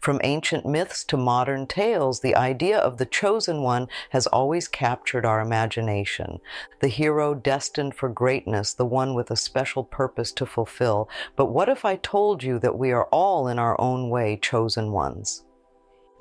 From ancient myths to modern tales, the idea of the chosen one has always captured our imagination. The hero destined for greatness, the one with a special purpose to fulfill. But what if I told you that we are all in our own way chosen ones?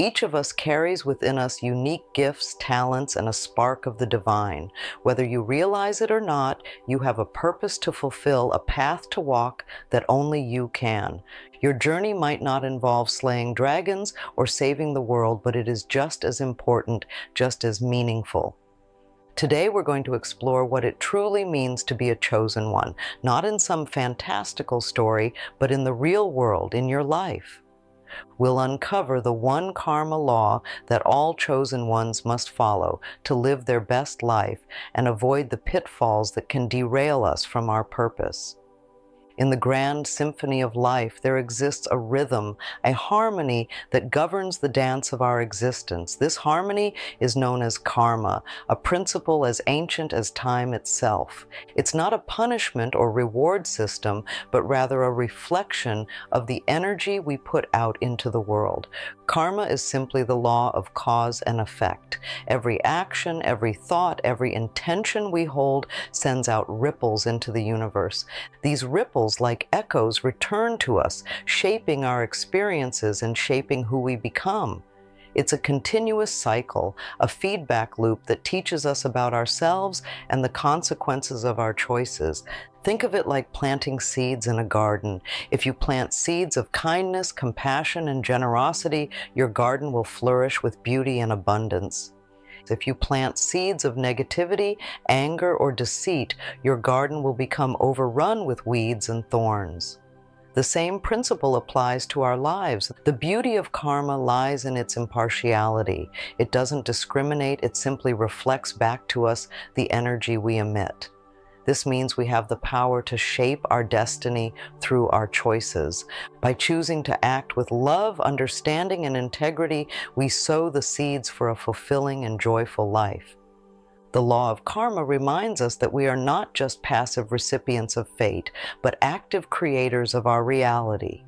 Each of us carries within us unique gifts, talents, and a spark of the divine. Whether you realize it or not, you have a purpose to fulfill, a path to walk that only you can. Your journey might not involve slaying dragons or saving the world, but it is just as important, just as meaningful. Today we're going to explore what it truly means to be a chosen one, not in some fantastical story, but in the real world, in your life. We'll uncover the one karma law that all chosen ones must follow to live their best life and avoid the pitfalls that can derail us from our purpose. In the grand symphony of life, there exists a rhythm, a harmony that governs the dance of our existence. This harmony is known as karma, a principle as ancient as time itself. It's not a punishment or reward system, but rather a reflection of the energy we put out into the world. Karma is simply the law of cause and effect. Every action, every thought, every intention we hold sends out ripples into the universe. These ripples, like echoes, return to us, shaping our experiences and shaping who we become. It's a continuous cycle, a feedback loop that teaches us about ourselves and the consequences of our choices. Think of it like planting seeds in a garden. If you plant seeds of kindness, compassion, and generosity, your garden will flourish with beauty and abundance. If you plant seeds of negativity, anger, or deceit, your garden will become overrun with weeds and thorns. The same principle applies to our lives. The beauty of karma lies in its impartiality. It doesn't discriminate, it simply reflects back to us the energy we emit. This means we have the power to shape our destiny through our choices. By choosing to act with love, understanding, and integrity, we sow the seeds for a fulfilling and joyful life. The law of karma reminds us that we are not just passive recipients of fate, but active creators of our reality.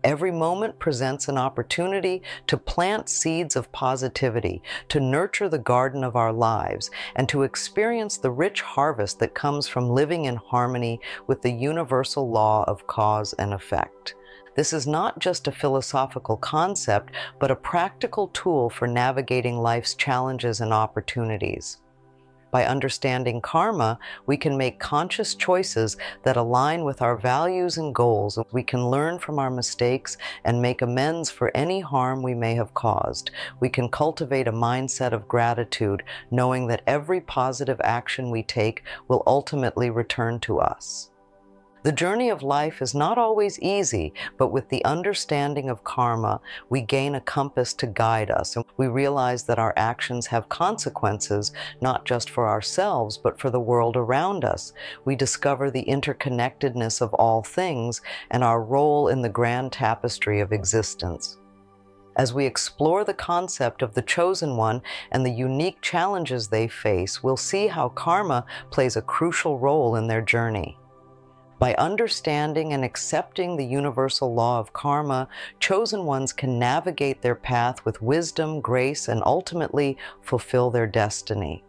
Every moment presents an opportunity to plant seeds of positivity, to nurture the garden of our lives, and to experience the rich harvest that comes from living in harmony with the universal law of cause and effect. This is not just a philosophical concept, but a practical tool for navigating life's challenges and opportunities. By understanding karma, we can make conscious choices that align with our values and goals. We can learn from our mistakes and make amends for any harm we may have caused. We can cultivate a mindset of gratitude, knowing that every positive action we take will ultimately return to us. The journey of life is not always easy, but with the understanding of karma, we gain a compass to guide us, and we realize that our actions have consequences, not just for ourselves, but for the world around us. We discover the interconnectedness of all things and our role in the grand tapestry of existence. As we explore the concept of the chosen one and the unique challenges they face, we'll see how karma plays a crucial role in their journey. By understanding and accepting the universal law of karma, chosen ones can navigate their path with wisdom, grace, and ultimately fulfill their destiny.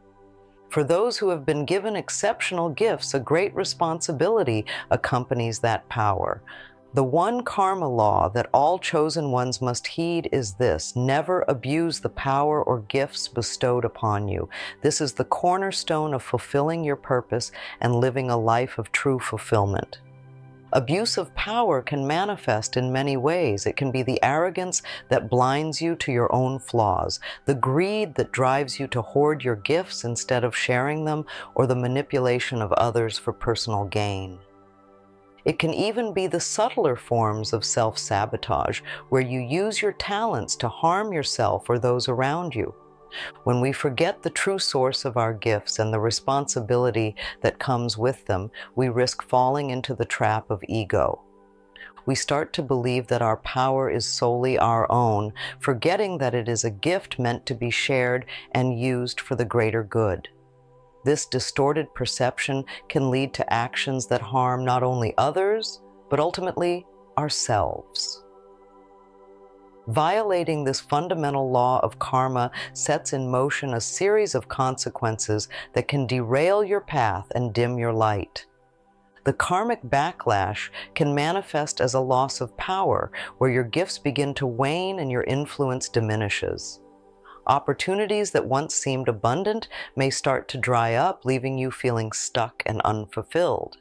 For those who have been given exceptional gifts, a great responsibility accompanies that power. The one karma law that all chosen ones must heed is this: never abuse the power or gifts bestowed upon you. This is the cornerstone of fulfilling your purpose and living a life of true fulfillment. Abuse of power can manifest in many ways. It can be the arrogance that blinds you to your own flaws, the greed that drives you to hoard your gifts instead of sharing them, or the manipulation of others for personal gain. It can even be the subtler forms of self-sabotage, where you use your talents to harm yourself or those around you. When we forget the true source of our gifts and the responsibility that comes with them, we risk falling into the trap of ego. We start to believe that our power is solely our own, forgetting that it is a gift meant to be shared and used for the greater good. This distorted perception can lead to actions that harm not only others, but ultimately ourselves. Violating this fundamental law of karma sets in motion a series of consequences that can derail your path and dim your light. The karmic backlash can manifest as a loss of power, where your gifts begin to wane and your influence diminishes. Opportunities that once seemed abundant may start to dry up, leaving you feeling stuck and unfulfilled.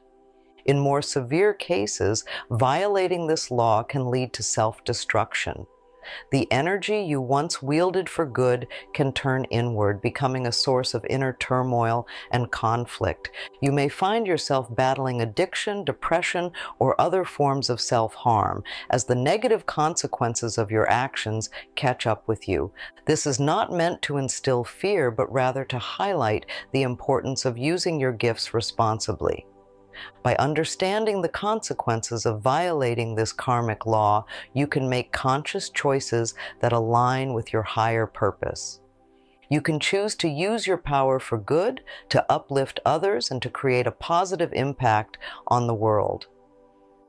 In more severe cases, violating this law can lead to self-destruction. The energy you once wielded for good can turn inward, becoming a source of inner turmoil and conflict. You may find yourself battling addiction, depression, or other forms of self-harm as the negative consequences of your actions catch up with you. This is not meant to instill fear, but rather to highlight the importance of using your gifts responsibly. By understanding the consequences of violating this karmic law, you can make conscious choices that align with your higher purpose. You can choose to use your power for good, to uplift others, and to create a positive impact on the world.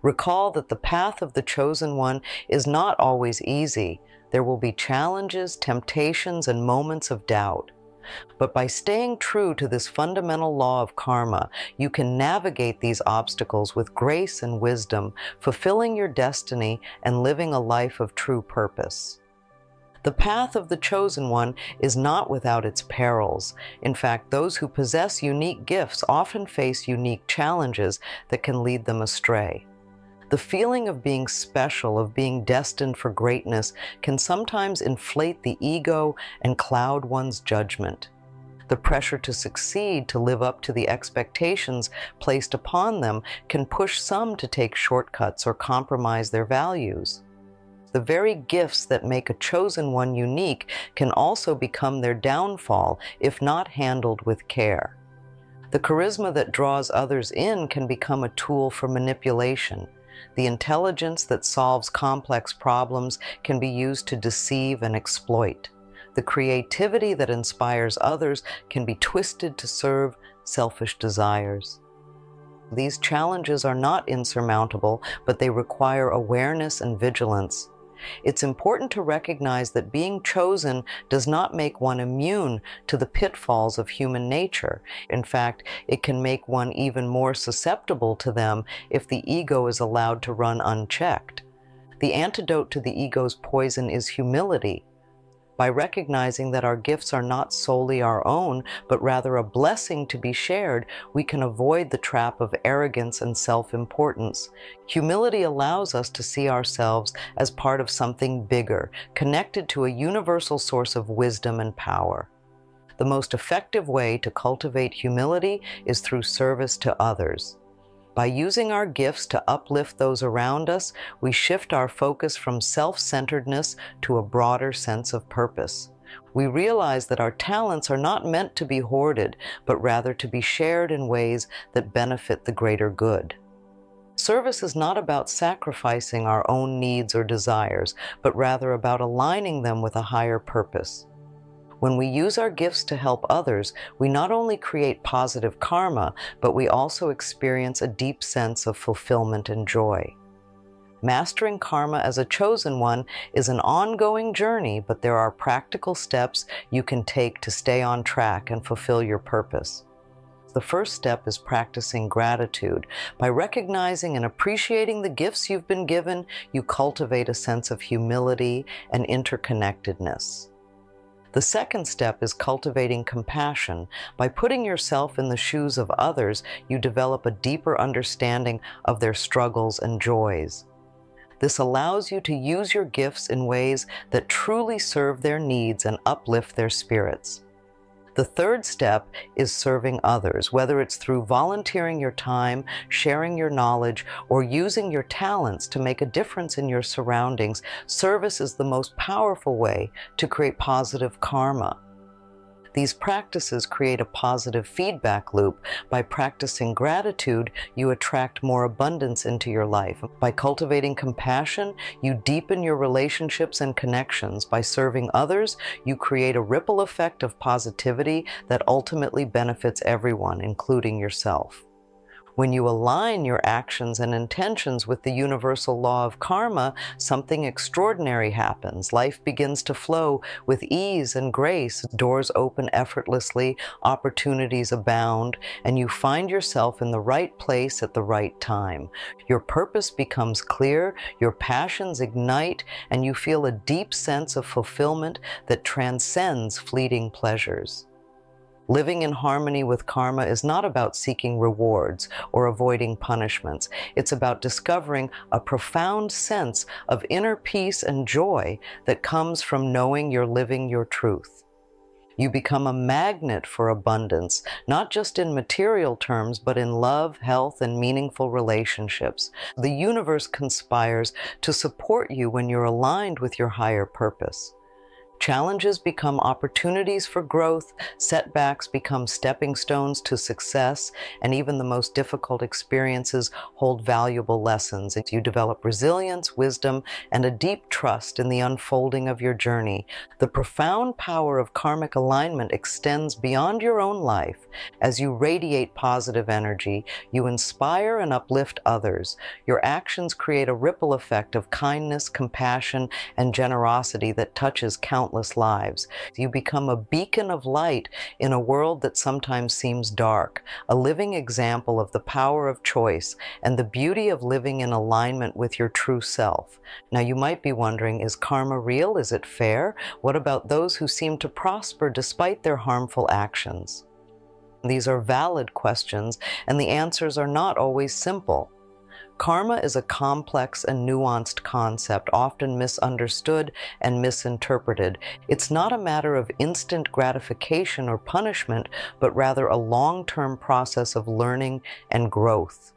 Recall that the path of the chosen one is not always easy. There will be challenges, temptations, and moments of doubt. But by staying true to this fundamental law of karma, you can navigate these obstacles with grace and wisdom, fulfilling your destiny and living a life of true purpose. The path of the chosen one is not without its perils. In fact, those who possess unique gifts often face unique challenges that can lead them astray. The feeling of being special, of being destined for greatness, can sometimes inflate the ego and cloud one's judgment. The pressure to succeed, to live up to the expectations placed upon them, can push some to take shortcuts or compromise their values. The very gifts that make a chosen one unique can also become their downfall if not handled with care. The charisma that draws others in can become a tool for manipulation. The intelligence that solves complex problems can be used to deceive and exploit. The creativity that inspires others can be twisted to serve selfish desires. These challenges are not insurmountable, but they require awareness and vigilance. It's important to recognize that being chosen does not make one immune to the pitfalls of human nature. In fact, it can make one even more susceptible to them if the ego is allowed to run unchecked. The antidote to the ego's poison is humility. By recognizing that our gifts are not solely our own, but rather a blessing to be shared, we can avoid the trap of arrogance and self-importance. Humility allows us to see ourselves as part of something bigger, connected to a universal source of wisdom and power. The most effective way to cultivate humility is through service to others. By using our gifts to uplift those around us, we shift our focus from self-centeredness to a broader sense of purpose. We realize that our talents are not meant to be hoarded, but rather to be shared in ways that benefit the greater good. Service is not about sacrificing our own needs or desires, but rather about aligning them with a higher purpose. When we use our gifts to help others, we not only create positive karma, but we also experience a deep sense of fulfillment and joy. Mastering karma as a chosen one is an ongoing journey, but there are practical steps you can take to stay on track and fulfill your purpose. The first step is practicing gratitude. By recognizing and appreciating the gifts you've been given, you cultivate a sense of humility and interconnectedness. The second step is cultivating compassion. By putting yourself in the shoes of others, you develop a deeper understanding of their struggles and joys. This allows you to use your gifts in ways that truly serve their needs and uplift their spirits. The third step is serving others, whether it's through volunteering your time, sharing your knowledge, or using your talents to make a difference in your surroundings. Service is the most powerful way to create positive karma. These practices create a positive feedback loop. By practicing gratitude, you attract more abundance into your life. By cultivating compassion, you deepen your relationships and connections. By serving others, you create a ripple effect of positivity that ultimately benefits everyone, including yourself. When you align your actions and intentions with the universal law of karma, something extraordinary happens. Life begins to flow with ease and grace. Doors open effortlessly, opportunities abound, and you find yourself in the right place at the right time. Your purpose becomes clear, your passions ignite, and you feel a deep sense of fulfillment that transcends fleeting pleasures. Living in harmony with karma is not about seeking rewards or avoiding punishments. It's about discovering a profound sense of inner peace and joy that comes from knowing you're living your truth. You become a magnet for abundance, not just in material terms, but in love, health, and meaningful relationships. The universe conspires to support you when you're aligned with your higher purpose. Challenges become opportunities for growth, setbacks become stepping stones to success, and even the most difficult experiences hold valuable lessons. You develop resilience, wisdom, and a deep trust in the unfolding of your journey. The profound power of karmic alignment extends beyond your own life. As you radiate positive energy, you inspire and uplift others. Your actions create a ripple effect of kindness, compassion, and generosity that touches countless lives. You become a beacon of light in a world that sometimes seems dark, a living example of the power of choice and the beauty of living in alignment with your true self. Now you might be wondering, is karma real? Is it fair? What about those who seem to prosper despite their harmful actions? These are valid questions, and the answers are not always simple. Karma is a complex and nuanced concept, often misunderstood and misinterpreted. It's not a matter of instant gratification or punishment, but rather a long-term process of learning and growth.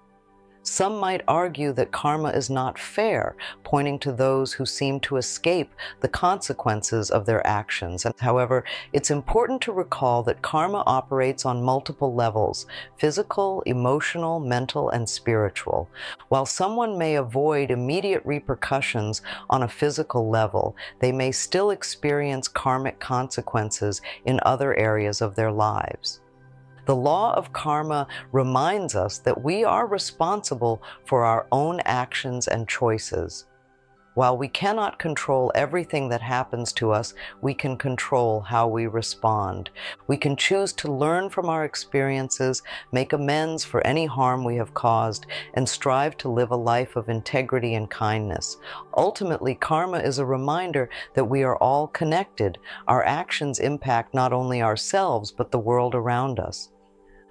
Some might argue that karma is not fair, pointing to those who seem to escape the consequences of their actions. However, it's important to recall that karma operates on multiple levels: physical, emotional, mental, and spiritual. While someone may avoid immediate repercussions on a physical level, they may still experience karmic consequences in other areas of their lives. The law of karma reminds us that we are responsible for our own actions and choices. While we cannot control everything that happens to us, we can control how we respond. We can choose to learn from our experiences, make amends for any harm we have caused, and strive to live a life of integrity and kindness. Ultimately, karma is a reminder that we are all connected. Our actions impact not only ourselves, but the world around us.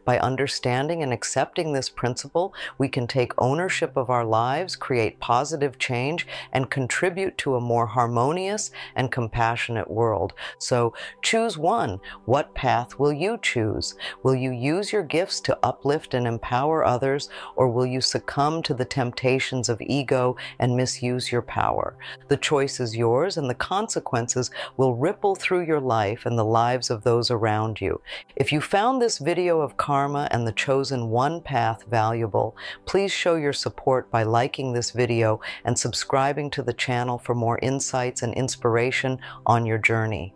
By understanding and accepting this principle, we can take ownership of our lives, create positive change, and contribute to a more harmonious and compassionate world. So choose one. What path will you choose? Will you use your gifts to uplift and empower others, or will you succumb to the temptations of ego and misuse your power? The choice is yours, and the consequences will ripple through your life and the lives of those around you. If you found this video of karma and the chosen one path valuable, please show your support by liking this video and subscribing to the channel for more insights and inspiration on your journey.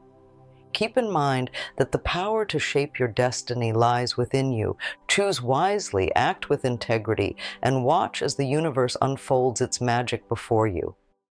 Keep in mind that the power to shape your destiny lies within you. Choose wisely, act with integrity, and watch as the universe unfolds its magic before you.